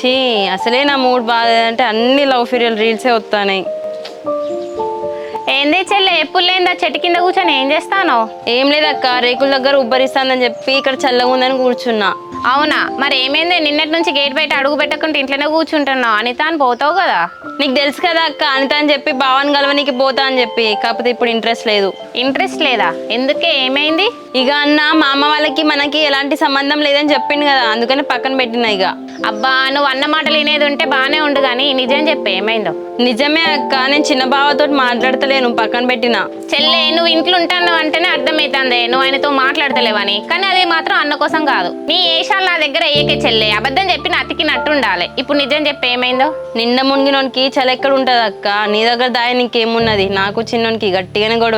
ఛీ అసలే నా మూడ్ బాగా అంటే అన్ని లవ్ ఫీరియల్ రీల్సే వస్తాయి. ఏంది చెల్లె ఎప్పుడు లేదా చెట్టు కింద కూర్చొని ఏం చేస్తానో? ఏం లేదక్క, రేకుల దగ్గర ఉబ్బరిస్తానని చెప్పి ఇక్కడ చల్లగా ఉందని కూర్చున్నా. అవునా, మరి ఏమైంది? నిన్నటి నుంచి గేట్ బయట అడుగు పెట్టకుండా ఇంట్లోనే కూర్చుంటున్నావు. అనిత అని పోతావు కదా. నీకు తెలుసు కదా అక్క, అనిత అని చెప్పి భావన్ గలవనికి పోతా అని చెప్పి. కాకపోతే ఇప్పుడు ఇంట్రెస్ట్ లేదు. ఇంట్రెస్ట్ లేదా? ఎందుకే, ఏమైంది? ఇక అన్న మా అమ్మ వాళ్ళకి మనకి ఎలాంటి సంబంధం లేదని చెప్పింది కదా, అందుకని పక్కన పెట్టినా. ఇక అబ్బా, నువ్వు అన్న మాటలు వినేది ఉంటే బానే ఉండు గానీ నిజం చెప్పే, ఏమైందో? నిజమే అక్క, నేను చిన్న బావతో మాట్లాడతలేను, పక్కన పెట్టినా. చెల్లె, నువ్వు ఇంట్లో ఉంటాను అంటేనే అర్థమవుతుంది నువ్వు ఆయనతో మాట్లాడతలేవని. కానీ అది మాత్రం అన్న కోసం కాదు. నీ ఏషాలు నా దగ్గర ఏకే చెల్లె, అబద్ధం చెప్పి అతికినట్టు ఉండాలి. ఇప్పుడు నిజం చెప్పి ఏమైందో? నిన్న మునిగినోనికి చలి ఎక్కడ ఉంటది అక్క, నీ దగ్గర దాయ నీకేమున్నది? నాకు చిన్నోనికి గట్టిగానే గొడవ